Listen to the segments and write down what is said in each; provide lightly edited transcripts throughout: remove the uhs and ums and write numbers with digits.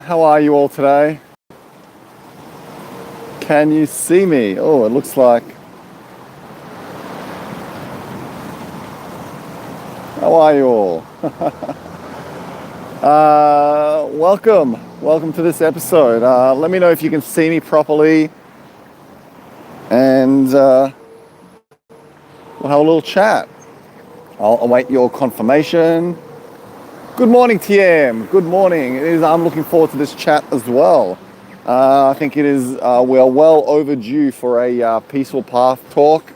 How are you all today? Can you see me? Oh, it looks like... How are you all? Welcome to this episode. Let me know if you can see me properly, and we'll have a little chat. I'll await your confirmation. Good morning, TM. Good morning. I'm looking forward to this chat as well. I think it is. We are well overdue for a peaceful path talk,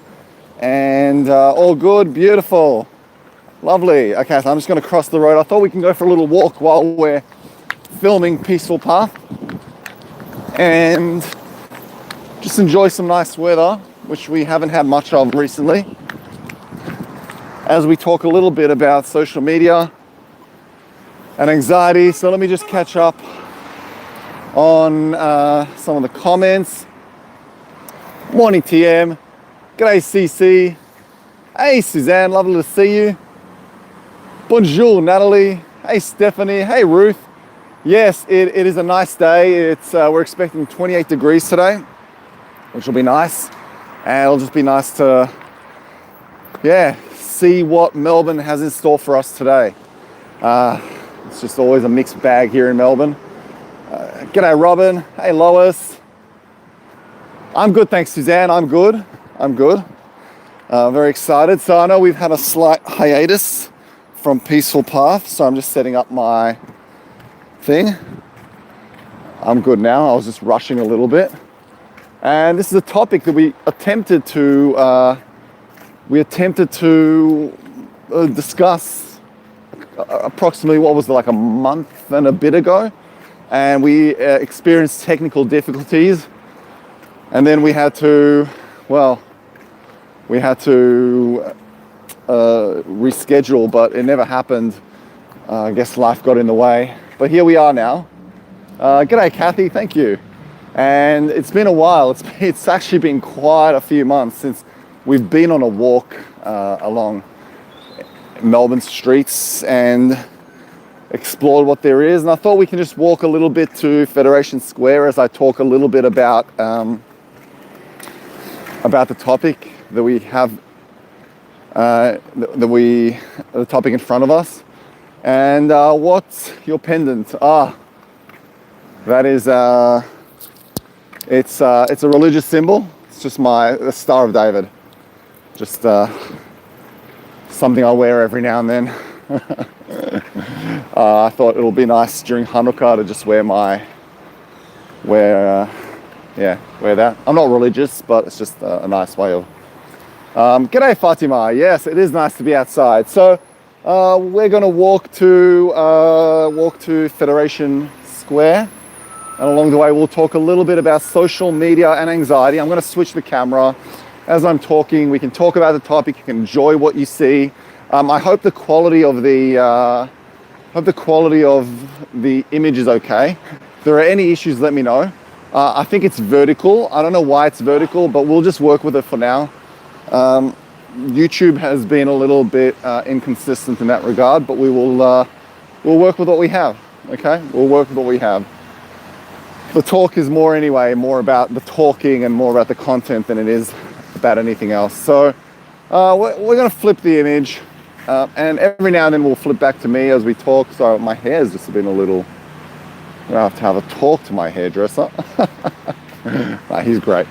and all good, beautiful, lovely. Okay, so I'm just going to cross the road. I thought we can go for a little walk while we're filming Peaceful Path, and just enjoy some nice weather, which we haven't had much of recently. As we talk a little bit about social media and anxiety, so let me just catch up on some of the comments. Morning, TM. G'day, CC. Hey, Suzanne, lovely to see you. Bonjour, Natalie. Hey, Stephanie. Hey, Ruth. Yes, it is a nice day. We're expecting 28 degrees today, which will be nice. And it'll just be nice to, see what Melbourne has in store for us today. It's just always a mixed bag here in Melbourne. G'day, Robin. Hey, Lois. I'm good, thanks, Suzanne. I'm good. Very excited. So I know we've had a slight hiatus from Peaceful Path, so I'm just setting up my thing. I'm good now. I was just rushing a little bit. And this is a topic that we attempted to discuss approximately, like a month and a bit ago. And we experienced technical difficulties. And then we had to reschedule, but it never happened. I guess life got in the way. But here we are now. G'day, Kathy, thank you. And it's been a while. It's actually been quite a few months since we've been on a walk along Melbourne streets and explored what there is. And I thought we can just walk a little bit to Federation Square as I talk a little bit about the topic that we have, the topic in front of us. And what's your pendant? That is, it's a religious symbol. It's just the Star of David. Just something I wear every now and then. I thought it'll be nice during Hanukkah to just wear that. I'm not religious, but it's just a nice way of. G'day, Fatima. Yes, it is nice to be outside. So we're going to walk to Federation Square, and along the way we'll talk a little bit about social media and anxiety. I'm going to switch the camera. As I'm talking, we can talk about the topic. You can enjoy what you see. I hope the quality of the image is okay. If there are any issues, let me know. I think it's vertical. I don't know why it's vertical, but we'll just work with it for now. YouTube has been a little bit inconsistent in that regard, but we'll work with what we have. Okay, we'll work with what we have. The talk is more about the talking and more about the content than it is about anything else. So we're going to flip the image, and every now and then we'll flip back to me as we talk. So my hair's just been a little... I have to have a talk to my hairdresser. He's great.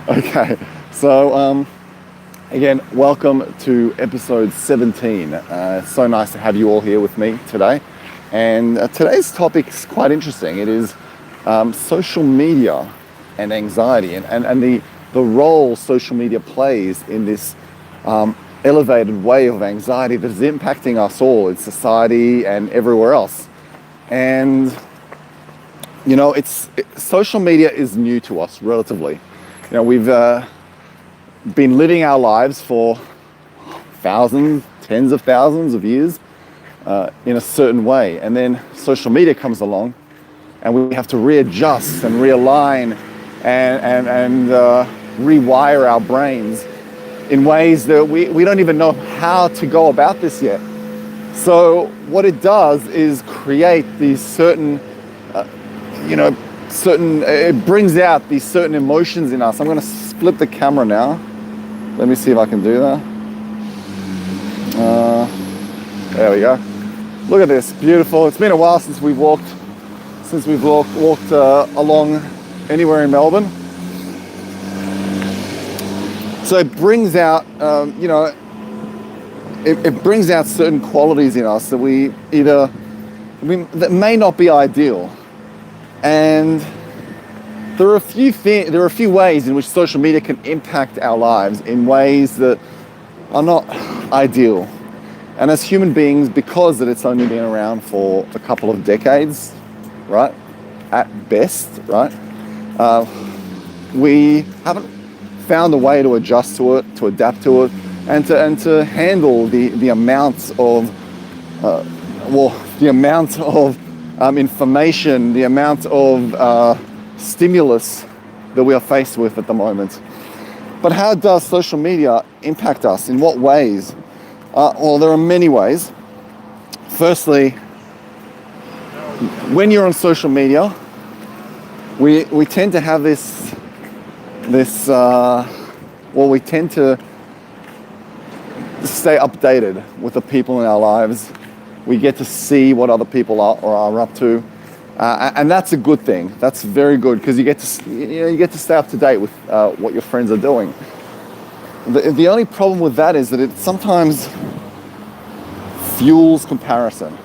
Okay, so again, welcome to episode 17. It's so nice to have you all here with me today. And today's topic is quite interesting. It is social media and anxiety, and the role social media plays in this elevated wave of anxiety that is impacting us all in society and everywhere else. And social media is new to us relatively. We've been living our lives for thousands, tens of thousands of years in a certain way, and then social media comes along, and we have to readjust and realign and rewire our brains in ways that we don't even know how to go about this yet. So what it does is create these certain it brings out these certain emotions in us. I'm going to split the camera now. Let me see if I can do that. There we go. Look at this, beautiful. It's been a while since we've walked along anywhere in Melbourne. So it brings out, it brings out certain qualities in us that that may not be ideal. And there are a few ways in which social media can impact our lives in ways that are not ideal. And as human beings, because it's only been around for a couple of decades, right, at best, right, we haven't found a way to adjust to it, to adapt to it, and to handle the amount of information, the amount of stimulus that we are faced with at the moment. But how does social media impact us? In what ways? Well, there are many ways. Firstly, when you're on social media, we tend to have we tend to stay updated with the people in our lives. We get to see what other people are up to, and that's a good thing. That's very good because you get to stay up to date with what your friends are doing. The only problem with that is that it sometimes fuels comparison.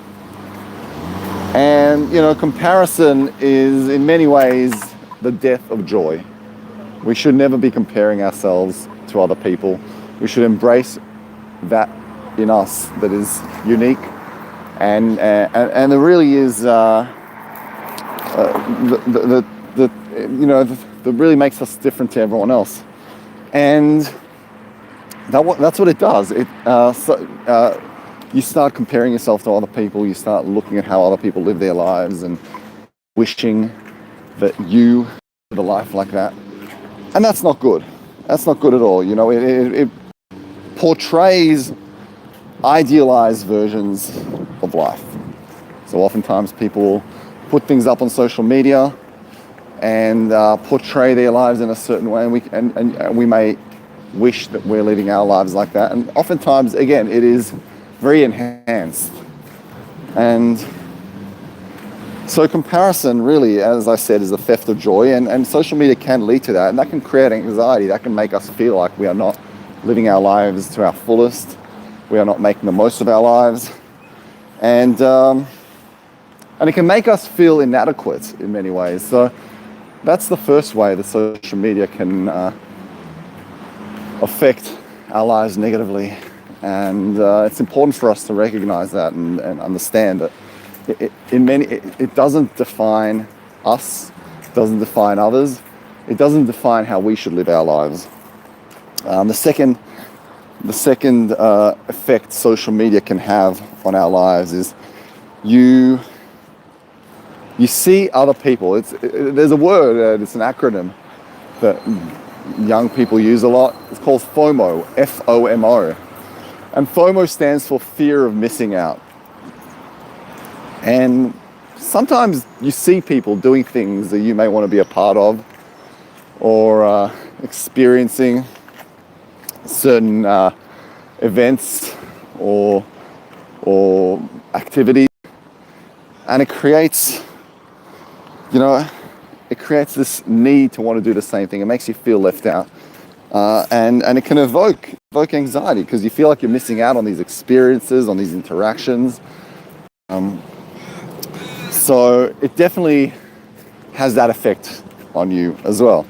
And, comparison is in many ways the death of joy. We should never be comparing ourselves to other people. We should embrace that in us that is unique, and there really is that really makes us different to everyone else. And that's what it does. You start comparing yourself to other people. You start looking at how other people live their lives and wishing that you live a life like that. And that's not good. That's not good at all. It portrays idealized versions of life. So oftentimes people put things up on social media and portray their lives in a certain way, and we may wish that we're living our lives like that. And oftentimes, again, it is very enhanced. And so comparison really, as I said, is a theft of joy, and social media can lead to that, and that can create anxiety. That can make us feel like we are not living our lives to our fullest. We are not making the most of our lives. And it can make us feel inadequate in many ways. So that's the first way that social media can affect our lives negatively. And it's important for us to recognize that and understand that it doesn't define us, it doesn't define others, it doesn't define how we should live our lives. The second effect social media can have on our lives is you see other people. There's a word, it's an acronym that young people use a lot. It's called FOMO, FOMO. And FOMO stands for fear of missing out. And sometimes you see people doing things that you may want to be a part of, or experiencing certain events or activities, and it creates this need to want to do the same thing. It makes you feel left out, and it can evoke anxiety because you feel like you're missing out on these experiences, on these interactions. So it definitely has that effect on you as well.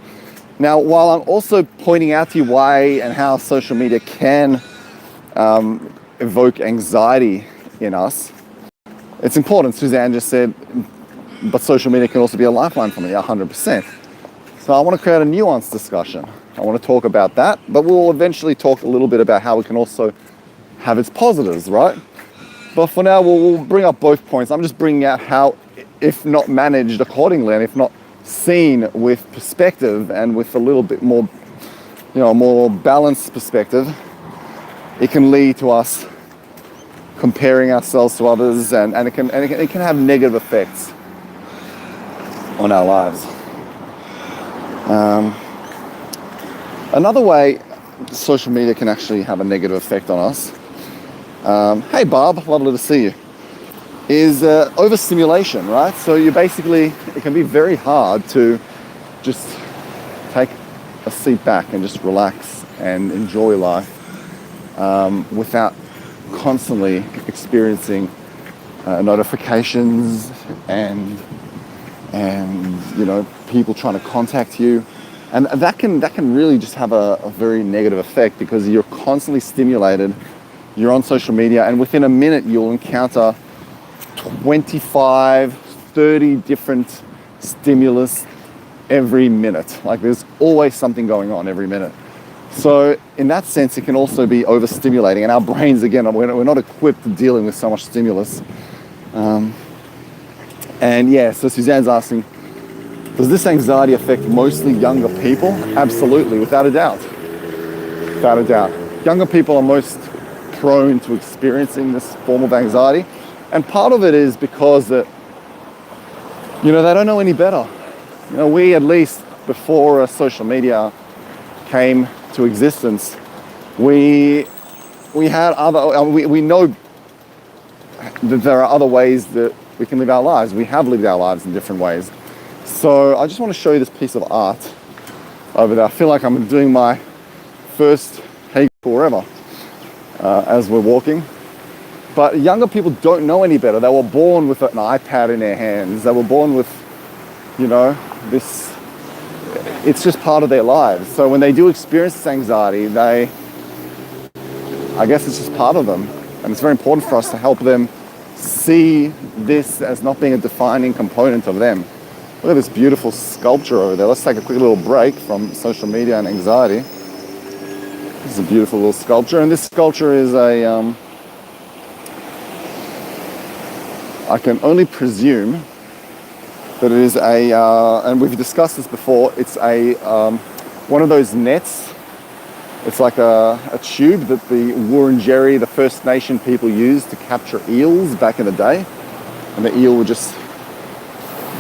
Now, while I'm also pointing out to you why and how social media can evoke anxiety in us, it's important. Suzanne just said, but social media can also be a lifeline for me, 100%. So I want to create a nuanced discussion. I want to talk about that, but we'll eventually talk a little bit about how it can also have its positives, right? But for now, we'll bring up both points. I'm just bringing out how, if not managed accordingly, and if not seen with perspective and with a little bit more, more balanced perspective, it can lead to us comparing ourselves to others, and it can have negative effects. on our lives. Another way social media can actually have a negative effect on us, hey Barb, lovely to see you, is overstimulation, right? So you basically, it can be very hard to just take a seat back and just relax and enjoy life without constantly experiencing notifications and people trying to contact you, and that can really just have a very negative effect, because you're constantly stimulated. You're on social media, and within a minute you'll encounter 25, 30 different stimulus every minute. Like, there's always something going on every minute. So in that sense, it can also be overstimulating, and our brains, again, we're not equipped to dealing with so much stimulus. And yeah, so Suzanne's asking, does this anxiety affect mostly younger people? Absolutely, without a doubt. Without a doubt. Younger people are most prone to experiencing this form of anxiety. And part of it is because that, they don't know any better. We, at least before social media came to existence, we had we know that there are other ways that we can live our lives. We have lived our lives in different ways. So I just want to show you this piece of art over there. I feel like I'm doing my first Hegel tour ever as we're walking. But younger people don't know any better. They were born with an iPad in their hands. They were born with, this, it's just part of their lives. So when they do experience this anxiety, I guess it's just part of them. And it's very important for us to help them see this as not being a defining component of them. Look at this beautiful sculpture over there. Let's take a quick little break from social media and anxiety. This is a beautiful little sculpture, and this sculpture is I can only presume that it is and we've discussed this before, it's one of those nets. It's like a tube that the Wurundjeri, the First Nation people, used to capture eels back in the day. And the eel would just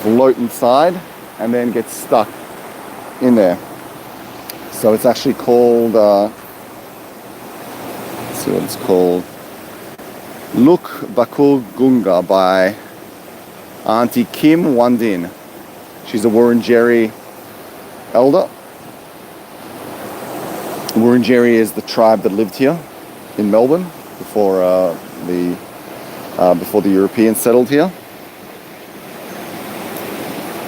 float inside and then get stuck in there. So it's actually called, let's see what it's called, Luk Bakul Gunga by Auntie Kim Wandin. She's a Wurundjeri elder. Wurundjeri is the tribe that lived here in Melbourne before the Europeans settled here.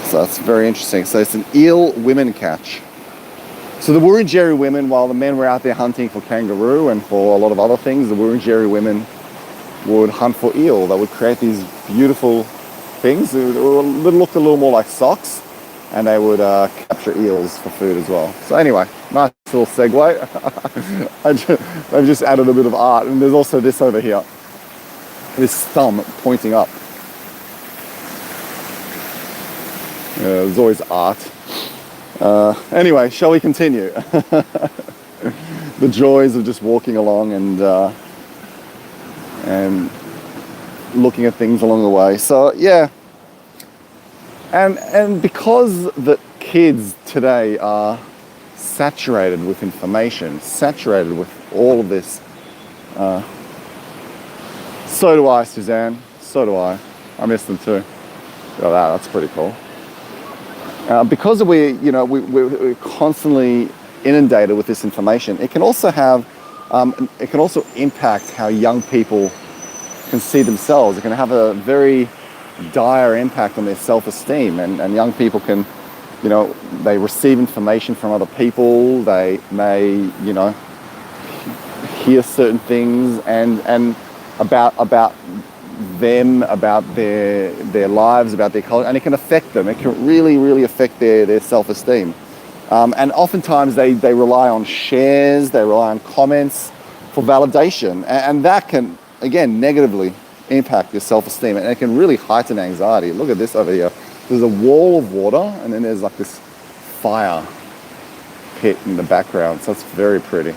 So that's very interesting. So it's an eel women catch. So the Wurundjeri women, while the men were out there hunting for kangaroo and for a lot of other things, the Wurundjeri women would hunt for eel. They would create these beautiful things that looked a little more like socks, and they would capture eels for food as well. So anyway, nice little segue. They've just added a bit of art, and there's also this over here, this thumb pointing up. There's always art. Anyway, shall we continue? The joys of just walking along and looking at things along the way. So yeah, and because the kids today are saturated with information, saturated with all of this, so do I, Suzanne. So do I. I miss them too. Look at that. That's pretty cool. Because we're constantly inundated with this information, it can also impact how young people can see themselves. It can have a very dire impact on their self-esteem, and young people can, they receive information from other people. They may, hear certain things and about them, about their lives, about their culture, and it can affect them. It can really, really affect their self-esteem. And oftentimes they rely on shares, they rely on comments for validation, and that can, again, negatively impact your self-esteem, and it can really heighten anxiety. Look at this over here. There's a wall of water, and then there's like this fire pit in the background, so it's very pretty.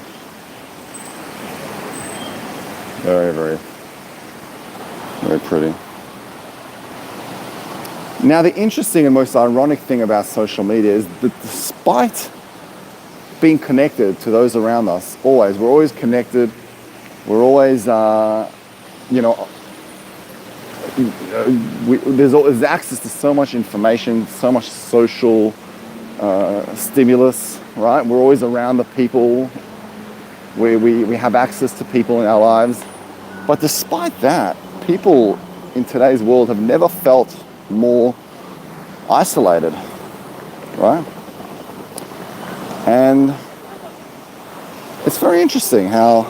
Very, very, very pretty. Now, the interesting and most ironic thing about social media is that despite being connected to those around us, we're always connected, we're always, there's access to so much information, so much social stimulus, right? We're always around the people, we have access to people in our lives. But despite that, people in today's world have never felt more isolated, right? And it's very interesting how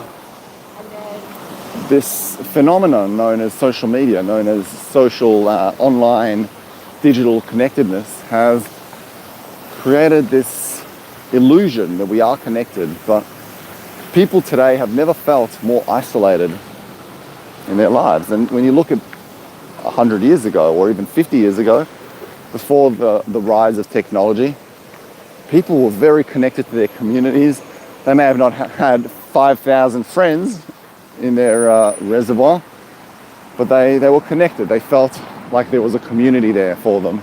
this phenomenon known as social media, known as social online digital connectedness, has created this illusion that we are connected, but people today have never felt more isolated in their lives. And when you look at 100 years ago or even 50 years ago, before the rise of technology, people were very connected to their communities. They may have not had 5,000 friends in their reservoir, but they were connected. They felt like there was a community there for them,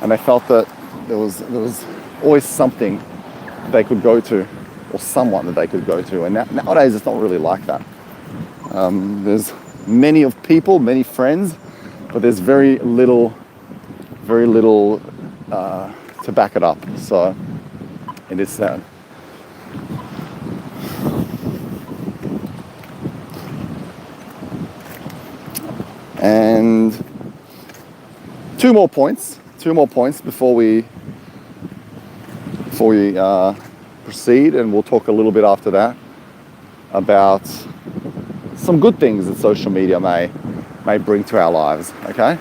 and they felt that there was always something they could go to, or someone that they could go to. And nowadays it's not really like that. There's many of people, many friends, but there's very little to back it up. So it is sad. And two more points before we proceed, and we'll talk a little bit after that about some good things that social media may bring to our lives. Okay,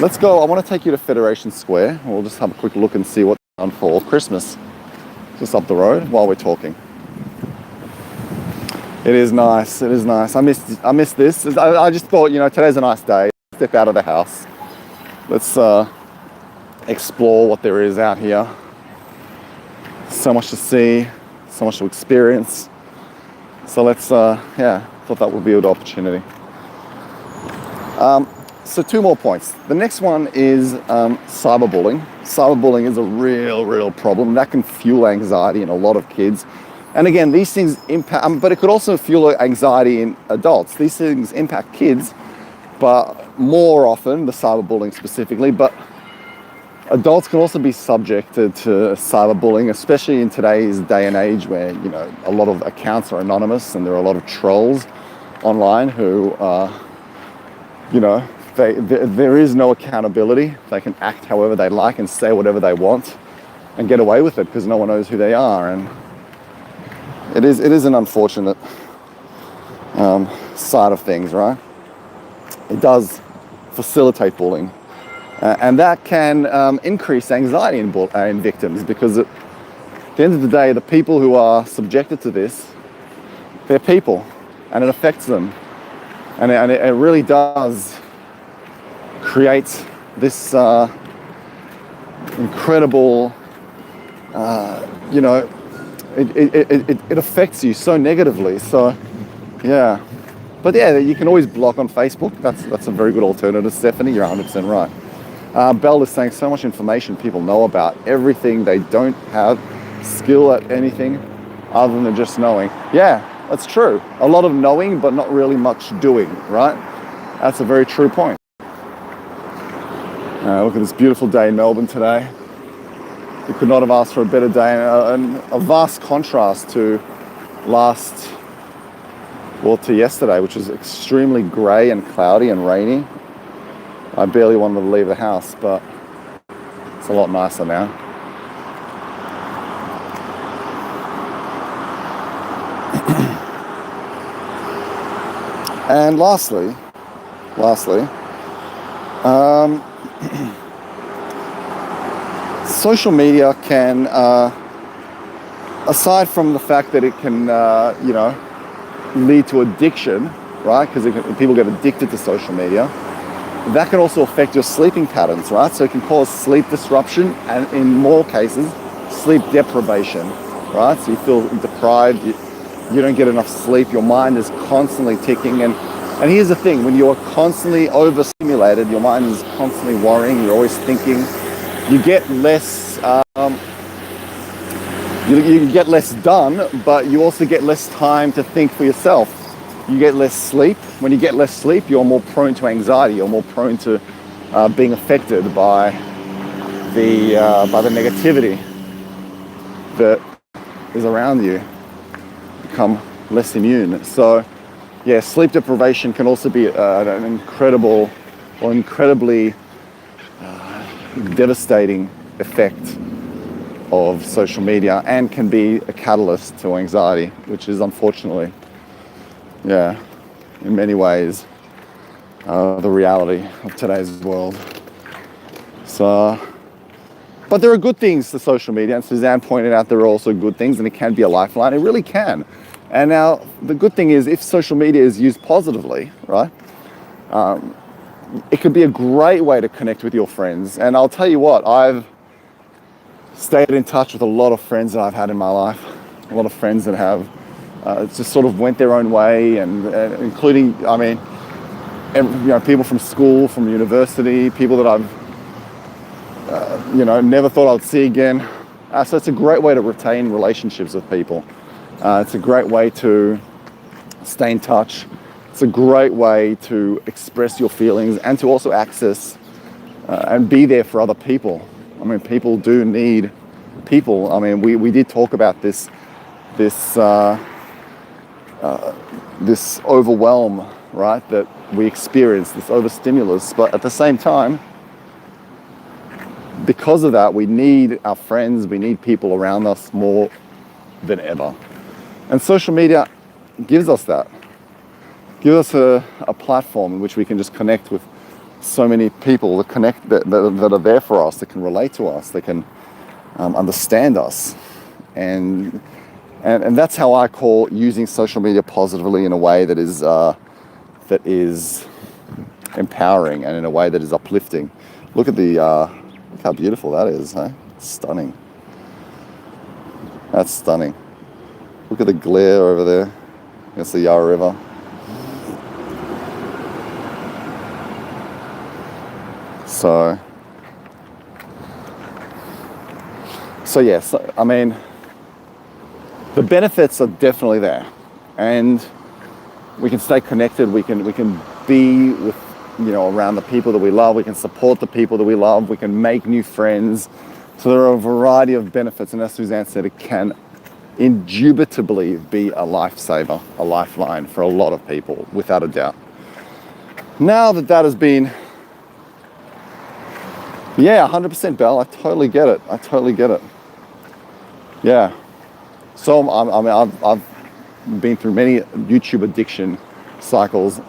let's go. I want to take you to Federation Square. We'll just have a quick look and see what's on for Christmas, just up the road while we're talking. It is nice. It is nice. I missed this. I just thought, today's a nice day. Step out of the house. Let's explore what there is out here. So much to see, so much to experience. So let's, thought that would be a good opportunity. So two more points. The next one is cyberbullying. Cyberbullying is a real problem. That can fuel anxiety in a lot of kids. And again, these things impact, but it could also fuel anxiety in adults. These things impact kids, but more often, the cyberbullying specifically, but adults can also be subjected to cyberbullying, especially in today's day and age where, a lot of accounts are anonymous and there are a lot of trolls online who, there is no accountability. They can act however they like and say whatever they want and get away with it because no one knows who they are. And it is an unfortunate side of things, right? It does facilitate bullying. And that can increase anxiety in victims, because at the end of the day, the people who are subjected to this, they're people, and it affects them. And it really does create this incredible, it affects you so negatively. So, yeah. But yeah, you can always block on Facebook. That's a very good alternative, Stephanie. You're 100% right. Belle is saying so much information people know about everything. They don't have skill at anything other than just knowing. Yeah, that's true. A lot of knowing, but not really much doing, right? That's a very true point. Look at this beautiful day in Melbourne today. We could not have asked for a better day, and a vast contrast to yesterday, which was extremely grey and cloudy and rainy. I barely wanted to leave the house, but it's a lot nicer now. And lastly, social media can, aside from the fact that it can, lead to addiction, right? Because people get addicted to social media. That can also affect your sleeping patterns, right? So it can cause sleep disruption, and in more cases, sleep deprivation, right? So you feel deprived, you don't get enough sleep, your mind is constantly ticking, and And here's the thing, when you're constantly overstimulated, your mind is constantly worrying, you're always thinking, you get less, you get less done, but you also get less time to think for yourself. You get less sleep. When you get less sleep, you're more prone to anxiety, you're more prone to being affected by the negativity that is around you. Become less immune. So yeah, sleep deprivation can also be an incredibly devastating effect of social media, and can be a catalyst to anxiety, which is unfortunately, yeah, in many ways, the reality of today's world. So, but there are good things to social media, and Suzanne pointed out there are also good things, and it can be a lifeline. It really can. And now the good thing is, if social media is used positively, right, it could be a great way to connect with your friends. And I'll tell you what, I've stayed in touch with a lot of friends that I've had in my life, a lot of friends that have just sort of went their own way, and including, I mean, people from school, from university, people that I've never thought I'd see again. So it's a great way to retain relationships with people. It's a great way to stay in touch. It's a great way to express your feelings and to also access and be there for other people. I mean, people do need people. I mean, we did talk about this overwhelm, right, that we experience, this overstimulus, but at the same time, because of that, we need our friends, we need people around us more than ever. And social media gives us that. Gives us a platform in which we can just connect with so many people that are there for us, that can relate to us, that can understand us. And that's how I call using social media positively, in a way that is empowering, and in a way that is uplifting. Look how beautiful that is, huh? It's stunning. That's stunning. Look at the glare over there against the Yarra River. So yes, I mean, the benefits are definitely there, and we can stay connected. We can be with, around the people that we love. We can support the people that we love. We can make new friends. So there are a variety of benefits, and as Suzanne said, it can indubitably be a lifesaver, a lifeline for a lot of people, without a doubt. Now that has been, 100% Belle, I totally get it. Yeah. So I've been through many YouTube addiction cycles.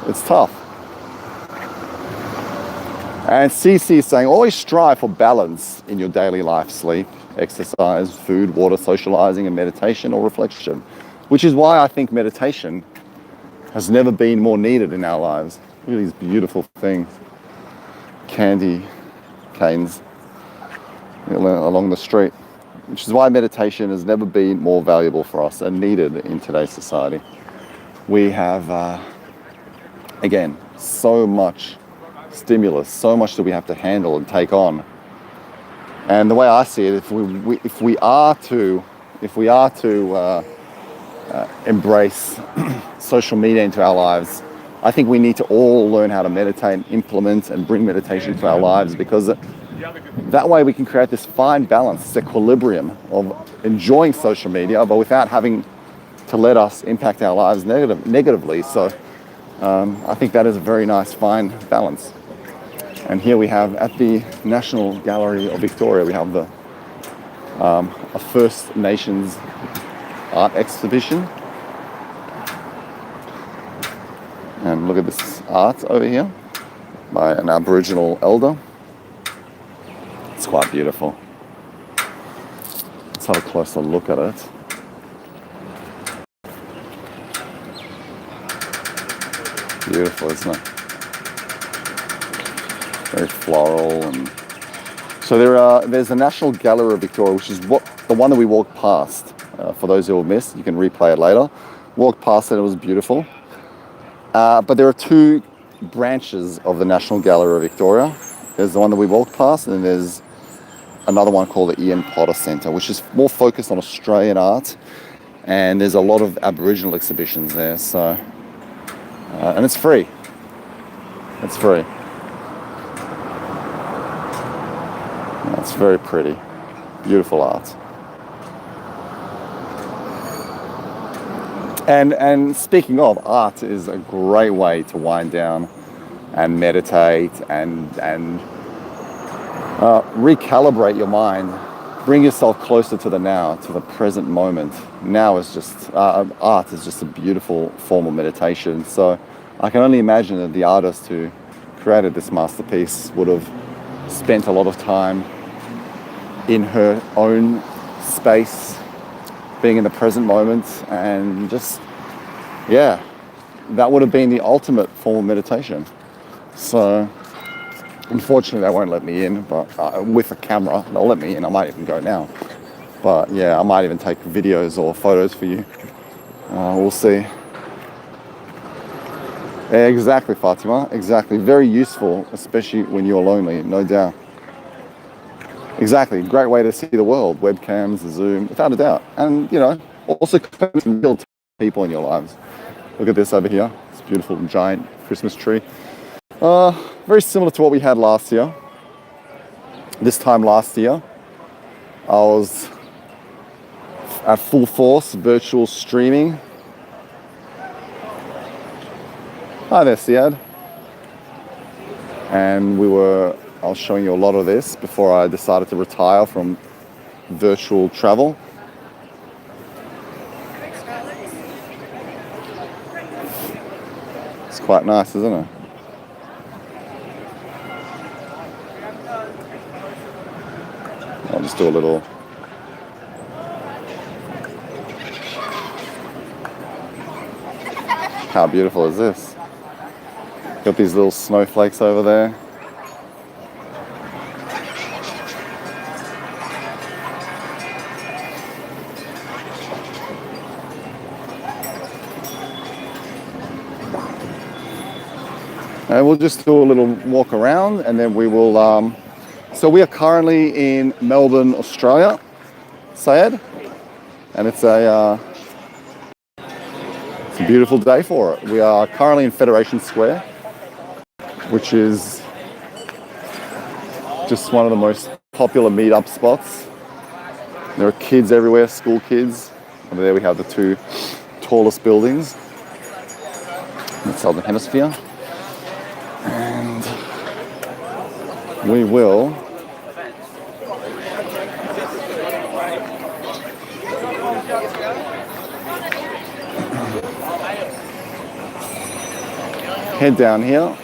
It's tough. And CC is saying, always strive for balance in your daily life: sleep, exercise, food, water, socializing, and meditation or reflection. Which is why I think meditation has never been more needed in our lives. Look at these beautiful things. Candy canes along the street. Which is why meditation has never been more valuable for us and needed in today's society. We have, again, so much stimulus, so much that we have to handle and take on. And the way I see it, if we are to embrace social media into our lives, I think we need to all learn how to meditate, implement, and bring meditation into our lives, because that way we can create this fine balance, this equilibrium of enjoying social media, but without having to let us impact our lives negatively. So I think that is a very nice, fine balance. And here we have, at the National Gallery of Victoria, we have a First Nations art exhibition. And look at this art over here by an Aboriginal elder. It's quite beautiful. Let's have a closer look at it. Beautiful, isn't it? Very floral. And so there's the National Gallery of Victoria, which is the one that we walked past. For those who have missed, you can replay it later. Walked past it, it was beautiful. But there are two branches of the National Gallery of Victoria. There's the one that we walked past, and then there's another one called the Ian Potter Centre, which is more focused on Australian art. And there's a lot of Aboriginal exhibitions there. So, and it's free. It's free. It's very pretty. Beautiful art. And speaking of, art is a great way to wind down and meditate and recalibrate your mind. Bring yourself closer to the now, to the present moment. Now is just, art is just a beautiful form of meditation. So I can only imagine that the artist who created this masterpiece would have spent a lot of time in her own space, being in the present moment, and just, yeah, that would have been the ultimate form of meditation. So unfortunately they won't let me in, but with a camera they'll let me in. I might even go now, but yeah, I might even take videos or photos for you. We'll see. Yeah, exactly, Fatima, exactly. Very useful, especially when you're lonely, no doubt. Exactly, great way to see the world. Webcams, Zoom, without a doubt. And, you know, also real people in your lives. Look at this over here. It's a beautiful giant Christmas tree. Very similar to what we had last year. This time last year, I was at full force, virtual streaming. Hi there, Siad. And I was showing you a lot of this before I decided to retire from virtual travel. It's quite nice, isn't it? I'll just do a little. How beautiful is this? Got these little snowflakes over there. And we'll just do a little walk around, and then we will. So we are currently in Melbourne, Australia, Syed, and it's a beautiful day for it. We are currently in Federation Square, which is just one of the most popular meet-up spots. There are kids everywhere, school kids. Over there we have the two tallest buildings in the Southern Hemisphere. And we will head down here.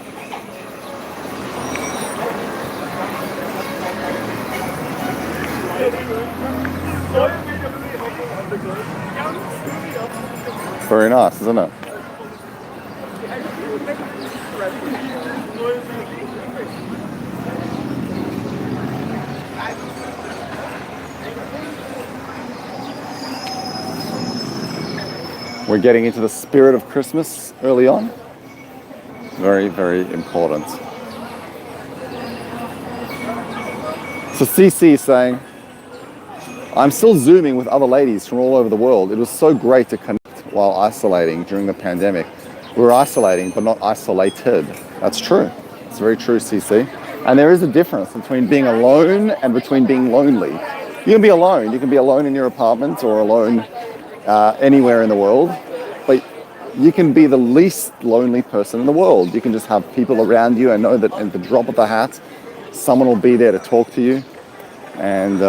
Very nice, isn't it? We're getting into the spirit of Christmas early on. Very, very important. So CC is saying, I'm still Zooming with other ladies from all over the world. It was so great to connect while isolating during the pandemic. We were isolating, but not isolated. That's true. It's very true, CC. And there is a difference between being alone and between being lonely. You can be alone. You can be alone in your apartment or alone anywhere in the world, but you can be the least lonely person in the world. You can just have people around you and know that at the drop of the hat, someone will be there to talk to you and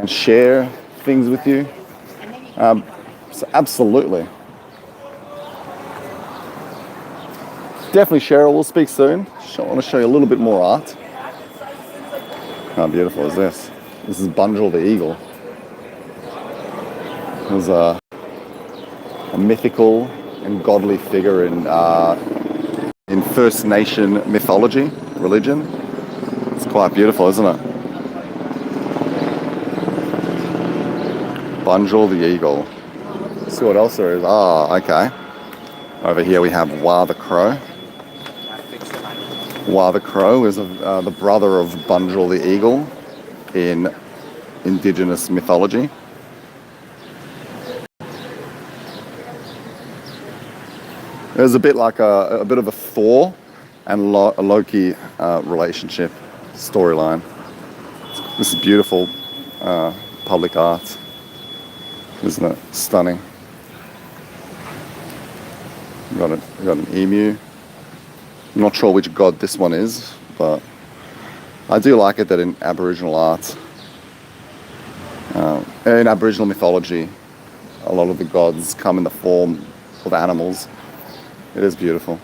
share things with you. So absolutely. Definitely, Cheryl, we'll speak soon. I want to show you a little bit more art. How beautiful is this? This is Bunjil the eagle. There's a mythical and godly figure in First Nation mythology, religion. It's quite beautiful, isn't it? Bunjil the eagle. Let's see what else there is. Ah, okay. Over here we have Wa the Crow. Wa the Crow is the brother of Bunjil the Eagle in indigenous mythology. There's a bit like a bit of a Thor and Loki relationship storyline. This is beautiful public art, isn't it? Stunning. We've got an emu. I'm not sure which god this one is, but I do like it that in Aboriginal art, in Aboriginal mythology, a lot of the gods come in the form of animals. It is beautiful.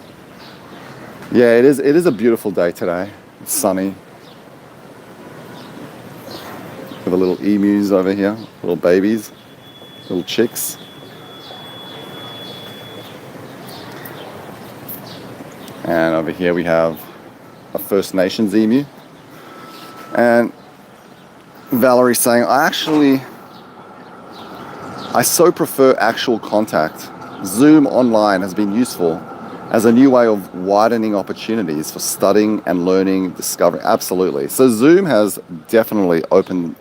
Yeah, it is a beautiful day today. It's sunny. With the little emus over here, little babies, little chicks. And over here we have a First Nations emu. And Valerie's saying, I so prefer actual contact. Zoom online has been useful as a new way of widening opportunities for studying and learning, discovering. Absolutely. So Zoom has definitely opened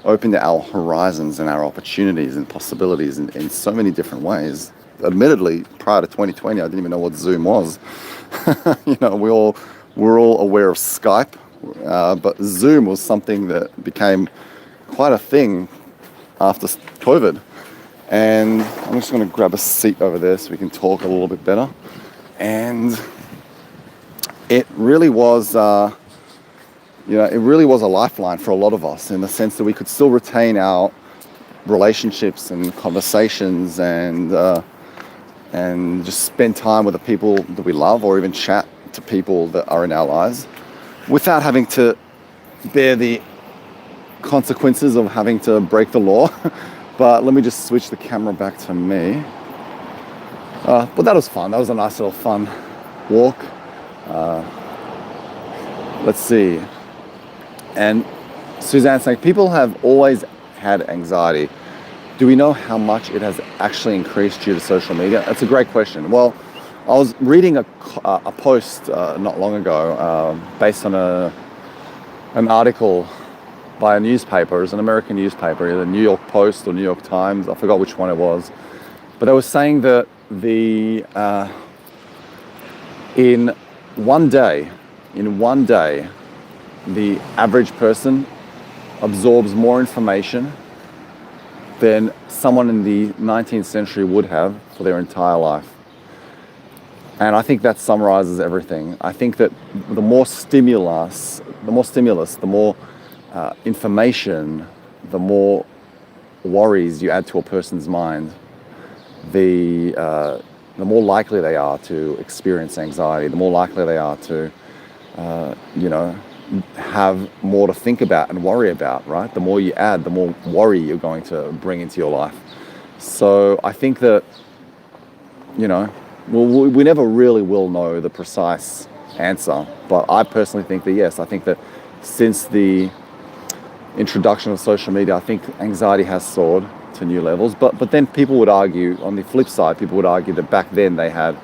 our horizons and our opportunities and possibilities in so many different ways. Admittedly, prior to 2020, I didn't even know what Zoom was. You know, we're all aware of Skype, but Zoom was something that became quite a thing after COVID. And I'm just going to grab a seat over there so we can talk a little bit better. And it really was, it really was a lifeline for a lot of us in the sense that we could still retain our relationships and conversations and just spend time with the people that we love, or even chat to people that are in our lives without having to bear the consequences of having to break the law. But let me just switch the camera back to me. But that was fun. That was a nice little fun walk. Let's see. And Suzanne's saying, people have always had anxiety. Do we know how much it has actually increased due to social media? That's a great question. Well, I was reading a post not long ago based on an article by a newspaper. It was an American newspaper, either New York Post or New York Times. I forgot which one it was. But they were saying that in one day, the average person absorbs more information than someone in the 19th century would have for their entire life. And I think that summarizes everything. I think that the more stimulus, the more information, the more worries you add to a person's mind, the more likely they are to experience anxiety, the more likely they are to, have more to think about and worry about, right? The more you add, the more worry you're going to bring into your life. So I think that, we never really will know the precise answer, but I personally think that yes, I think that since the introduction of social media, I think anxiety has soared to new levels. But then people would argue, on the flip side, people would argue that back then they had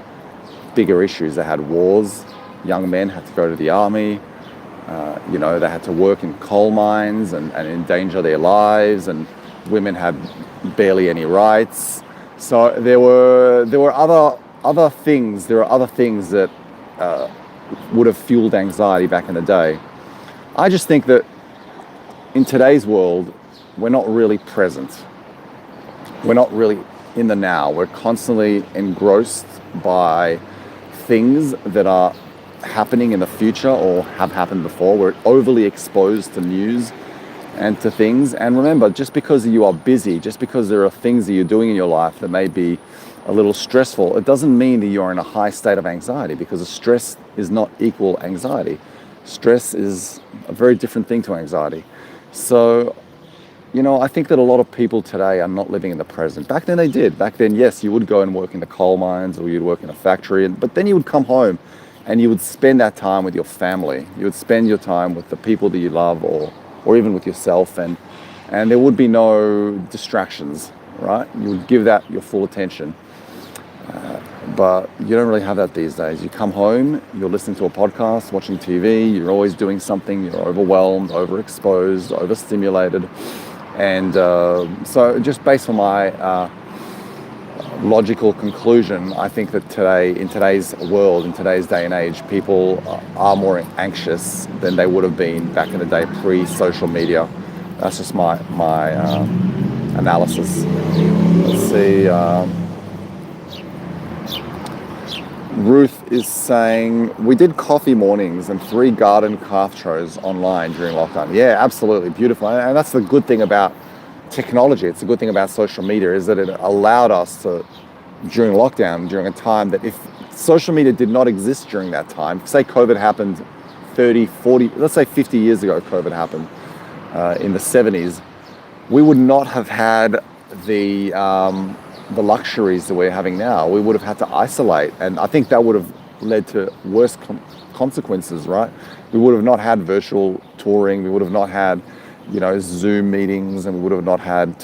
bigger issues. They had wars, young men had to go to the army, they had to work in coal mines and endanger their lives, and women had barely any rights. So there were other things that would have fueled anxiety back in the day. I just think that in today's world, we're not really present. We're not really in the now. We're constantly engrossed by things that are happening in the future or have happened before. We're overly exposed to news and to things. And remember, just because you are busy, just because there are things that you're doing in your life that may be a little stressful, it doesn't mean that you're in a high state of anxiety, because stress is not equal anxiety. Stress is a very different thing to anxiety. So, I think that a lot of people today are not living in the present. Back then they did. Back then, yes, you would go and work in the coal mines or you'd work in a factory, but then you would come home and you would spend that time with your family. You would spend your time with the people that you love, or even with yourself, and there would be no distractions, right? You would give that your full attention. But you don't really have that these days. You come home, you're listening to a podcast, watching TV, you're always doing something, you're overwhelmed, overexposed, overstimulated. And so just based on my logical conclusion, I think that today, in today's world, in today's day and age, people are more anxious than they would have been back in the day pre-social media. That's just my analysis. Let's see. Ruth is saying, we did coffee mornings and 3 garden craft shows online during lockdown. Yeah, absolutely. Beautiful. And that's the good thing about technology. It's the good thing about social media is that it allowed us to, during lockdown, during a time that if social media did not exist during that time, say COVID happened 30, 40, let's say 50 years ago, COVID happened in the 70s, we would not have had the luxuries that we're having now. We would have had to isolate, and I think that would have led to worse consequences, right? We would have not had virtual touring. We would have not had, Zoom meetings, and we would have not had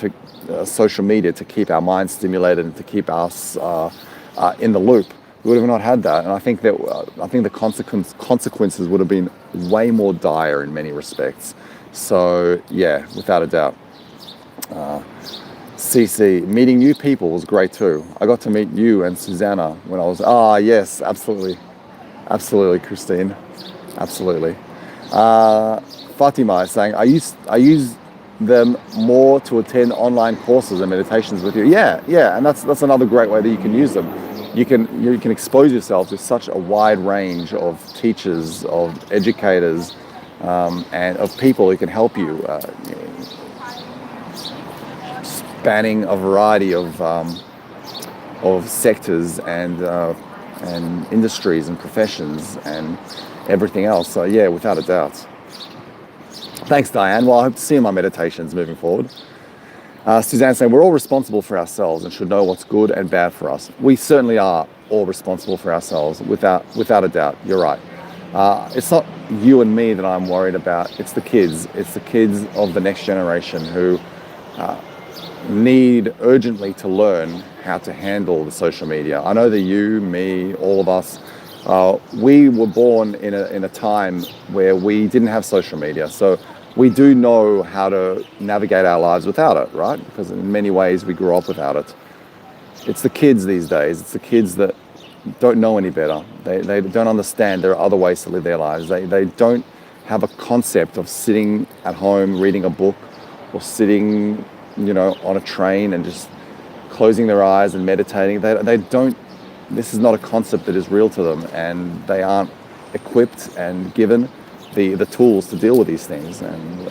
social media to keep our minds stimulated and to keep us in the loop. We would have not had that, and I think the consequences would have been way more dire in many respects. So yeah, without a doubt. CC, meeting new people was great too. I got to meet you and Susanna when I was, yes, absolutely. Absolutely, Christine. Absolutely. Fatima is saying, I use them more to attend online courses and meditations with you. Yeah, and that's another great way that you can use them. You can expose yourself to such a wide range of teachers, of educators, and of people who can help you. Spanning a variety of sectors and industries and professions and everything else. So yeah, without a doubt. Thanks, Diane. Well, I hope to see you in my meditations moving forward. Suzanne saying, we're all responsible for ourselves and should know what's good and bad for us. We certainly are all responsible for ourselves, without a doubt. You're right. It's not you and me that I'm worried about. It's the kids. It's the kids of the next generation who need urgently to learn how to handle the social media. I know that you, me, all of us, we were born in a time where we didn't have social media. So we do know how to navigate our lives without it, right? Because in many ways we grew up without it. It's the kids these days. It's the kids that don't know any better. They don't understand there are other ways to live their lives. They don't have a concept of sitting at home reading a book or sitting on a train and just closing their eyes and meditating. They don't, this is not a concept that is real to them, and they aren't equipped and given the tools to deal with these things. And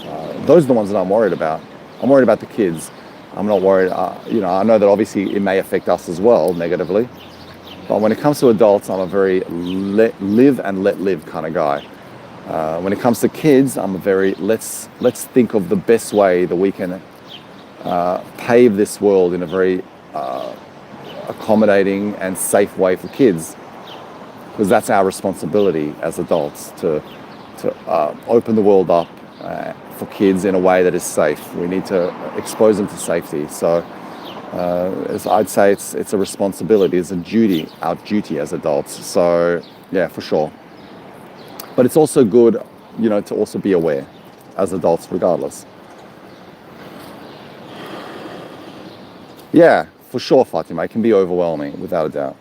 those are the ones that I'm worried about. I'm worried about the kids. I'm not worried, I know that obviously it may affect us as well negatively, but when it comes to adults, I'm a very live and let live kind of guy. When it comes to kids, I'm a very, let's think of the best way that we can pave this world in a very accommodating and safe way for kids, because that's our responsibility as adults to open the world up for kids in a way that is safe. We need to expose them to safety. So I'd say it's a responsibility, it's a duty, our duty as adults. So yeah, for sure. But it's also good, to also be aware as adults regardless. Yeah, for sure, Fatima. It can be overwhelming, without a doubt.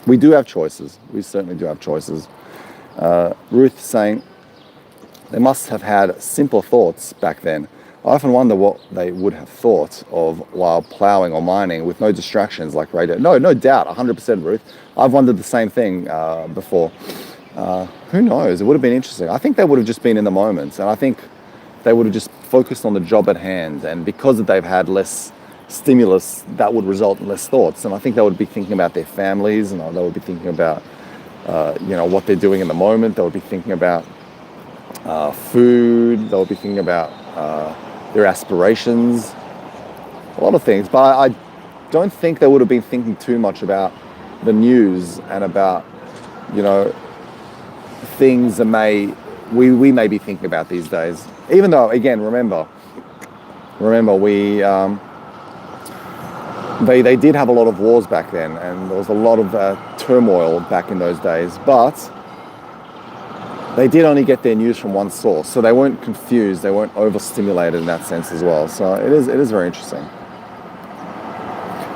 We do have choices. We certainly do have choices. Ruth saying, they must have had simple thoughts back then. I often wonder what they would have thought of while ploughing or mining with no distractions like radio. No doubt, 100%, Ruth. I've wondered the same thing before. Who knows? It would have been interesting. I think they would have just been in the moment, and I think they would have just focused on the job at hand. And because they've had less stimulus, that would result in less thoughts. And I think they would be thinking about their families, and they would be thinking about, what they're doing in the moment. They would be thinking about food. They would be thinking about their aspirations, a lot of things. But I don't think they would have been thinking too much about the news and about, things that we may be thinking about these days. Even though, again, remember, They did have a lot of wars back then, and there was a lot of turmoil back in those days, but they did only get their news from one source, so they weren't confused, they weren't overstimulated in that sense as well. So it is very interesting.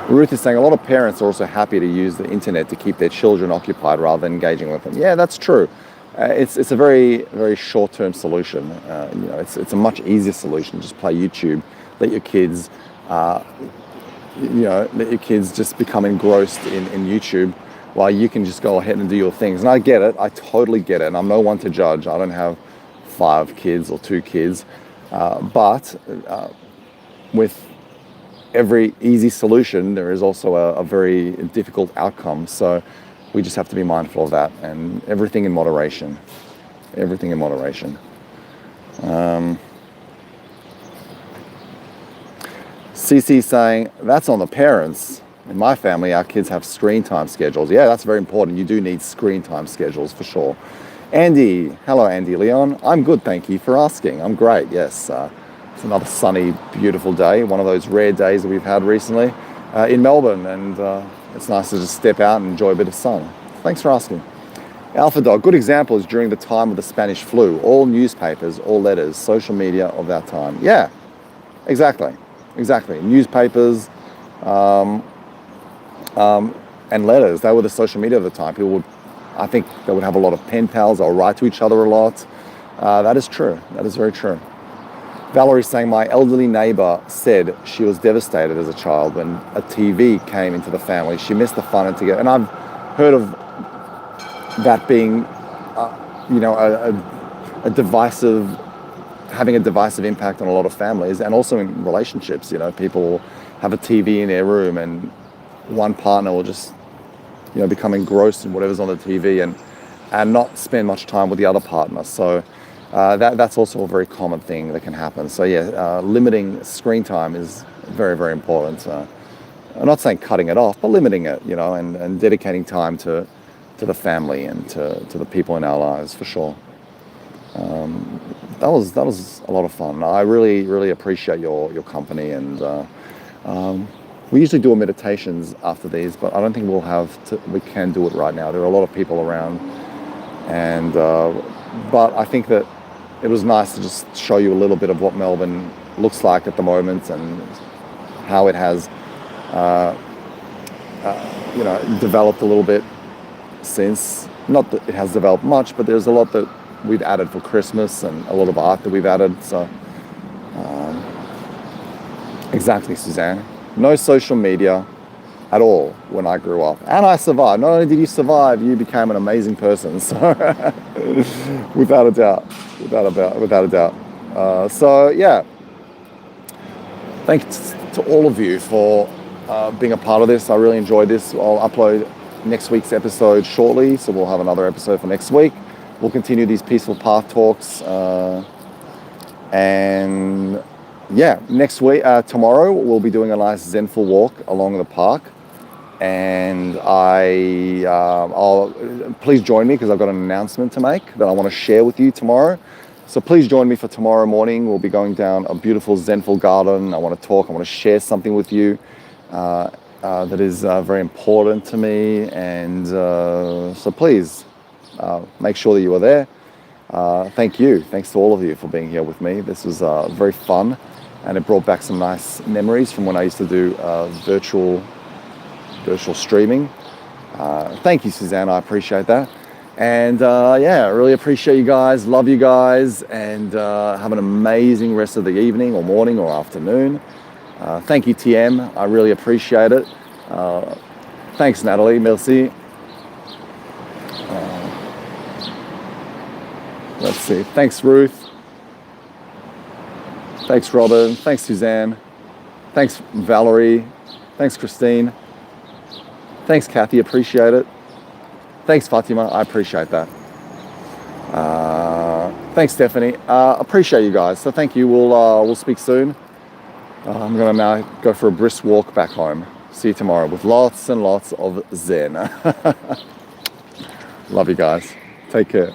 Ruth is saying a lot of parents are also happy to use the internet to keep their children occupied rather than engaging with them. Yeah, that's true. It's a very, very short-term solution. It's a much easier solution. Just play YouTube, let your kids, let your kids just become engrossed in YouTube while you can just go ahead and do your things. And I get it. I totally get it. And I'm no one to judge. I don't have 5 kids or 2 kids. But with every easy solution, there is also a very difficult outcome. So we just have to be mindful of that, and everything in moderation. Everything in moderation. CC saying, that's on the parents. In my family, our kids have screen time schedules. Yeah, that's very important. You do need screen time schedules for sure. Andy, hello Andy Leon. I'm good, thank you for asking. I'm great, yes. It's another sunny, beautiful day, one of those rare days that we've had recently in Melbourne, and it's nice to just step out and enjoy a bit of sun. Thanks for asking. Alpha Dog, good example is during the time of the Spanish flu. All newspapers, all letters, social media of that time. Yeah, exactly. Newspapers and letters, they were the social media of the time. I think they would have a lot of pen pals or write to each other a lot. That is true. That is very true. Valerie saying, my elderly neighbor said she was devastated as a child when a TV came into the family. She missed the fun and together. And I've heard of that being, a divisive, having a divisive impact on a lot of families, and also in relationships. People have a TV in their room and one partner will just, become engrossed in whatever's on the TV and not spend much time with the other partner. So that's also a very common thing that can happen. So yeah, limiting screen time is very, very important. I'm not saying cutting it off, but limiting it, and dedicating time to the family and to the people in our lives, for sure. That was a lot of fun. I really, really appreciate your company, and we usually do meditations after these, but I don't think we can do it right now. There are a lot of people around, and but I think that it was nice to just show you a little bit of what Melbourne looks like at the moment and how it has, developed a little bit since. Not that it has developed much, but there's a lot that we've added for Christmas and a lot of art that we've added. So, exactly, Suzanne. No social media at all when I grew up. And I survived. Not only did you survive, you became an amazing person. So, without a doubt. So, yeah. Thanks to all of you for being a part of this. I really enjoyed this. I'll upload next week's episode shortly, so we'll have another episode for next week. We'll continue these Peaceful Path talks. And yeah, next week, tomorrow, we'll be doing a nice Zenful walk along the park. And I'll please join me, because I've got an announcement to make that I want to share with you tomorrow. So please join me for tomorrow morning. We'll be going down a beautiful Zenful garden. I want to talk. I want to share something with you that is very important to me. And so please make sure that you are there. Thank you. Thanks to all of you for being here with me. This was very fun, and it brought back some nice memories from when I used to do virtual streaming. Thank you, Suzanne. I appreciate that. And yeah, I really appreciate you guys. Love you guys. And have an amazing rest of the evening or morning or afternoon. Thank you, TM. I really appreciate it. Thanks, Natalie. Merci. Let's see. Thanks, Ruth. Thanks, Robin. Thanks, Suzanne. Thanks, Valerie. Thanks, Christine. Thanks, Kathy. Appreciate it. Thanks, Fatima. I appreciate that. Thanks, Stephanie. Appreciate you guys. So thank you. We'll speak soon. I'm going to now go for a brisk walk back home. See you tomorrow with lots and lots of Zen. Love you guys. Take care.